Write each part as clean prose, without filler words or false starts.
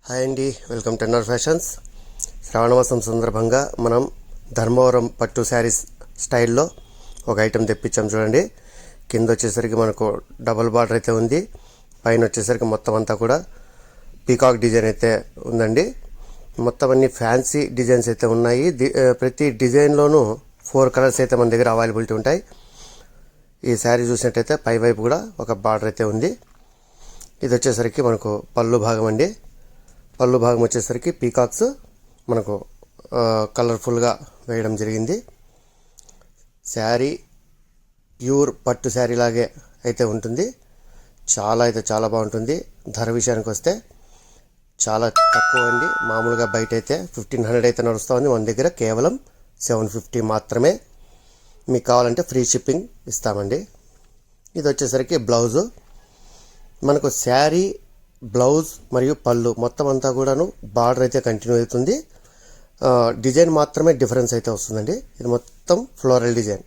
Hi అండి, welcome to NR fashions. శ్రావణమాసం సందర్భంగా మనం ధర్మవరం పట్టు శారీస్ స్టైల్లో ఒక ఐటెం తెప్పించాం చూడండి. కింద వచ్చేసరికి మనకు డబుల్ బార్డర్ అయితే ఉంది. పైన వచ్చేసరికి మొత్తం అంతా కూడా పీకాక్ డిజైన్ అయితే ఉందండి. మొత్తం అన్ని ఫ్యాన్సీ డిజైన్స్ అయితే ఉన్నాయి. ప్రతి డిజైన్లోనూ 4 కలర్స్ అయితే మన దగ్గర అవైలబిలిటీ ఉంటాయి. ఈ శారీ చూసినట్టయితే పై వైపు కూడా ఒక బార్డర్ అయితే ఉంది. ఇది వచ్చేసరికి మనకు పళ్ళు భాగం అండి. పళ్ళు భాగం వచ్చేసరికి పీకాక్స్ మనకు కలర్ఫుల్గా వేయడం జరిగింది. శారీ ప్యూర్ పట్టు శారీ లాగే అయితే ఉంటుంది. చాలా బాగుంటుంది. ధర విషయానికి వస్తే చాలా తక్కువ అండి. మామూలుగా బయట అయితే 1500 అయితే నడుస్తుంది. మన దగ్గర కేవలం 750 మాత్రమే. మీకు కావాలంటే ఫ్రీ షిప్పింగ్ ఇస్తామండి. ఇది వచ్చేసరికి బ్లౌజు. మనకు శారీ, బ్లౌజ్ మరియు పళ్ళు మొత్తం అంతా కూడాను బార్డర్ అయితే కంటిన్యూ అవుతుంది. డిజైన్ మాత్రమే డిఫరెన్స్ అయితే వస్తుందండి. ఇది మొత్తం ఫ్లోరల్ డిజైన్.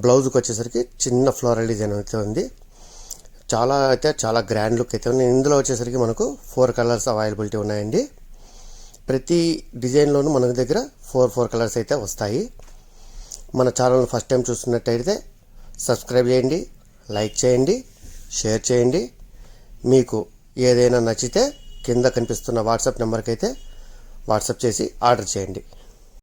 బ్లౌజ్కి వచ్చేసరికి చిన్న ఫ్లోరల్ డిజైన్ అయితే ఉంది. చాలా గ్రాండ్ లుక్ అయితే ఉంది. ఇందులో వచ్చేసరికి మనకు 4 కలర్స్ అవైలబిలిటీ ఉన్నాయండి. ప్రతి డిజైన్లోనూ మన దగ్గర 4 కలర్స్ అయితే వస్తాయి. మన ఛానల్ని ఫస్ట్ టైం చూస్తున్నట్టయితే సబ్స్క్రైబ్ చేయండి, లైక్ చేయండి, షేర్ చేయండి. మీకు ఏదైనా నచ్చితే కింద కనిపిస్తున్న వాట్సాప్ నెంబర్కి అయితే వాట్సాప్ చేసి ఆర్డర్ చేయండి.